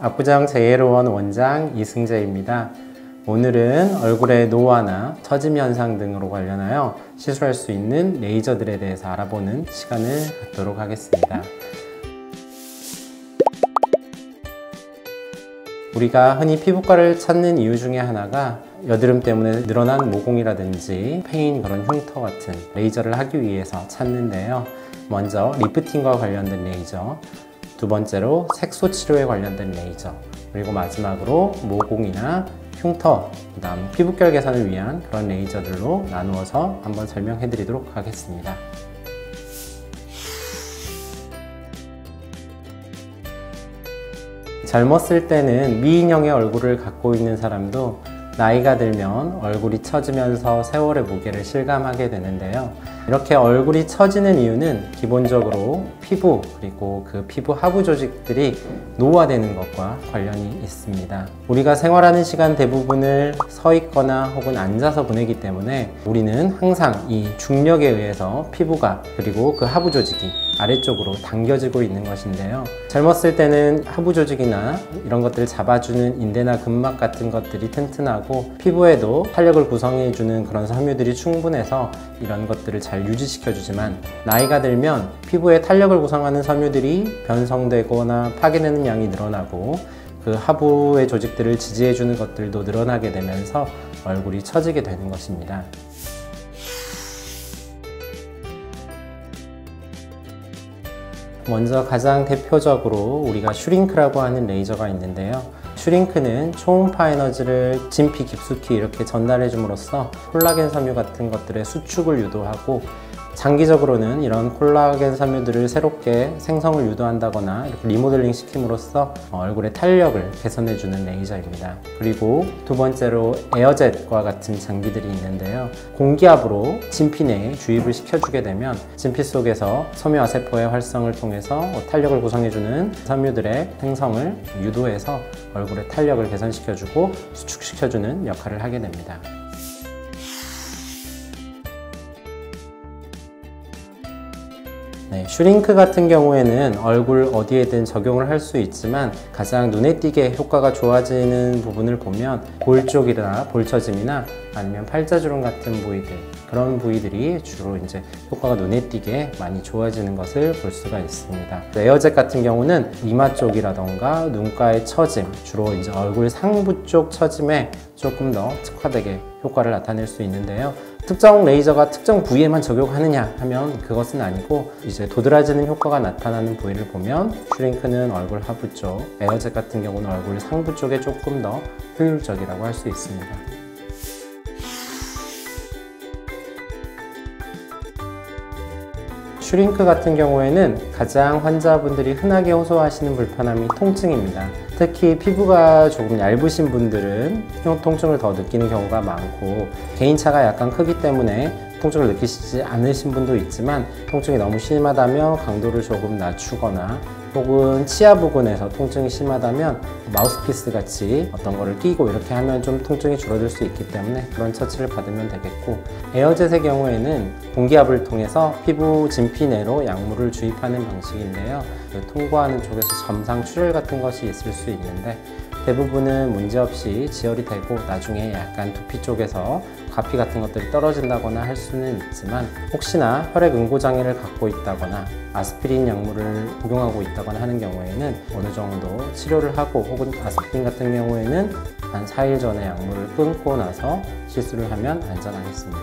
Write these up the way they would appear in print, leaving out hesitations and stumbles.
압구정 제이로원 원장 이승재입니다. 오늘은 얼굴의 노화나 처짐 현상 등으로 관련하여 시술할 수 있는 레이저들에 대해서 알아보는 시간을 갖도록 하겠습니다. 우리가 흔히 피부과를 찾는 이유 중에 하나가 여드름 때문에 늘어난 모공이라든지 패인, 그런 흉터 같은 레이저를 하기 위해서 찾는데요. 먼저 리프팅과 관련된 레이저, 두 번째로 색소 치료에 관련된 레이저, 그리고 마지막으로 모공이나 흉터, 그 다음 피부결 개선을 위한 그런 레이저들로 나누어서 한번 설명해 드리도록 하겠습니다. 젊었을 때는 미인형의 얼굴을 갖고 있는 사람도 나이가 들면 얼굴이 처지면서 세월의 무게를 실감하게 되는데요. 이렇게 얼굴이 처지는 이유는 기본적으로 피부, 그리고 그 피부 하부 조직들이 노화되는 것과 관련이 있습니다. 우리가 생활하는 시간 대부분을 서 있거나 혹은 앉아서 보내기 때문에 우리는 항상 이 중력에 의해서 피부가, 그리고 그 하부 조직이 아래쪽으로 당겨지고 있는 것인데요. 젊었을 때는 하부 조직이나 이런 것들을 잡아주는 인대나 근막 같은 것들이 튼튼하고 피부에도 탄력을 구성해주는 그런 섬유들이 충분해서 이런 것들을 잘 유지시켜주지만, 나이가 들면 피부에 탄력을 구성하는 섬유들이 변성되거나 파괴되는 양이 늘어나고 그 하부의 조직들을 지지해주는 것들도 늘어나게 되면서 얼굴이 처지게 되는 것입니다. 먼저 가장 대표적으로 우리가 슈링크라고 하는 레이저가 있는데요. 슈링크는 초음파 에너지를 진피 깊숙이 이렇게 전달해 줌으로써 콜라겐 섬유 같은 것들의 수축을 유도하고, 장기적으로는 이런 콜라겐 섬유들을 새롭게 생성을 유도한다거나 이렇게 리모델링 시킴으로써 얼굴의 탄력을 개선해 주는 레이저입니다. 그리고 두 번째로 에어젯과 같은 장비들이 있는데요. 공기압으로 진피 내에 주입을 시켜주게 되면 진피 속에서 섬유화 세포의 활성을 통해서 탄력을 구성해 주는 섬유들의 생성을 유도해서 얼굴의 탄력을 개선시켜주고 수축시켜주는 역할을 하게 됩니다. 슈링크 같은 경우에는 얼굴 어디에든 적용을 할 수 있지만 가장 눈에 띄게 효과가 좋아지는 부분을 보면 볼 쪽이나 볼처짐이나 아니면 팔자주름 같은 부위들, 그런 부위들이 주로 이제 효과가 눈에 띄게 많이 좋아지는 것을 볼 수가 있습니다. 에어젯 같은 경우는 이마 쪽이라던가 눈가의 처짐, 주로 이제 얼굴 상부 쪽 처짐에 조금 더 특화되게 효과를 나타낼 수 있는데요. 특정 레이저가 특정 부위에만 적용하느냐 하면 그것은 아니고, 이제 도드라지는 효과가 나타나는 부위를 보면 슈링크는 얼굴 하부 쪽, 에어젯 같은 경우는 얼굴 상부 쪽에 조금 더 효율적이라고 할 수 있습니다. 슈링크 같은 경우에는 가장 환자분들이 흔하게 호소하시는 불편함이 통증입니다. 특히 피부가 조금 얇으신 분들은 통증을 더 느끼는 경우가 많고, 개인차가 약간 크기 때문에 통증을 느끼시지 않으신 분도 있지만, 통증이 너무 심하다면 강도를 조금 낮추거나, 혹은 치아 부근에서 통증이 심하다면 마우스피스 같이 어떤 거를 끼고 이렇게 하면 좀 통증이 줄어들 수 있기 때문에 그런 처치를 받으면 되겠고, 에어젯의 경우에는 공기압을 통해서 피부 진피 내로 약물을 주입하는 방식인데요. 통과하는 쪽에서 점상 출혈 같은 것이 있을 수 있는데 대부분은 문제없이 지혈이 되고 나중에 약간 두피 쪽에서 과피 같은 것들이 떨어진다거나 할 수는 있지만, 혹시나 혈액 응고 장애를 갖고 있다거나 아스피린 약물을 복용하고 있다거나 하는 경우에는 어느 정도 치료를 하고, 혹은 아스피린 같은 경우에는 한 4일 전에 약물을 끊고 나서 시술을 하면 안전하겠습니다.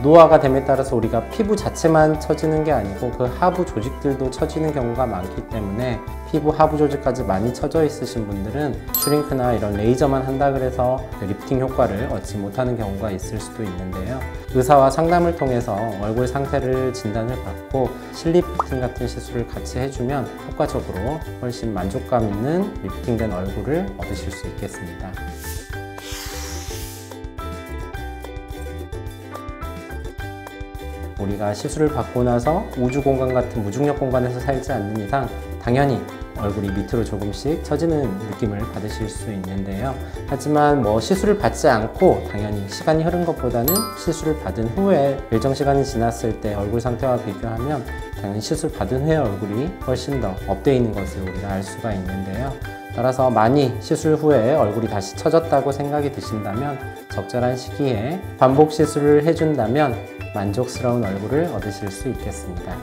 노화가 됨에 따라서 우리가 피부 자체만 처지는 게 아니고 그 하부 조직들도 처지는 경우가 많기 때문에 피부 하부 조직까지 많이 처져 있으신 분들은 슈링크나 이런 레이저만 한다 그래서 리프팅 효과를 얻지 못하는 경우가 있을 수도 있는데요. 의사와 상담을 통해서 얼굴 상태를 진단을 받고 실리프팅 같은 시술을 같이 해주면 효과적으로 훨씬 만족감 있는 리프팅된 얼굴을 얻으실 수 있겠습니다. 우리가 시술을 받고 나서 우주 공간 같은 무중력 공간에서 살지 않는 이상 당연히 얼굴이 밑으로 조금씩 처지는 느낌을 받으실 수 있는데요. 하지만 시술을 받지 않고 당연히 시간이 흐른 것보다는 시술을 받은 후에 일정 시간이 지났을 때 얼굴 상태와 비교하면 당연히 시술 받은 후에 얼굴이 훨씬 더 업되어 있는 것을 우리가 알 수가 있는데요. 따라서 많이 시술 후에 얼굴이 다시 처졌다고 생각이 드신다면 적절한 시기에 반복 시술을 해준다면 만족스러운 얼굴을 얻으실 수 있겠습니다.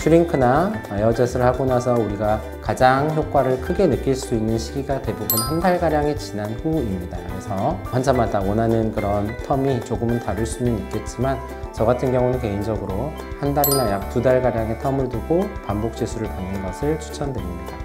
슈링크나 에어젯을 하고 나서 우리가 가장 효과를 크게 느낄 수 있는 시기가 대부분 한 달가량이 지난 후입니다. 그래서 환자마다 원하는 그런 텀이 조금은 다를 수는 있겠지만 저 같은 경우는 개인적으로 한 달이나 약 2달가량의 텀을 두고 반복 시술을 받는 것을 추천드립니다.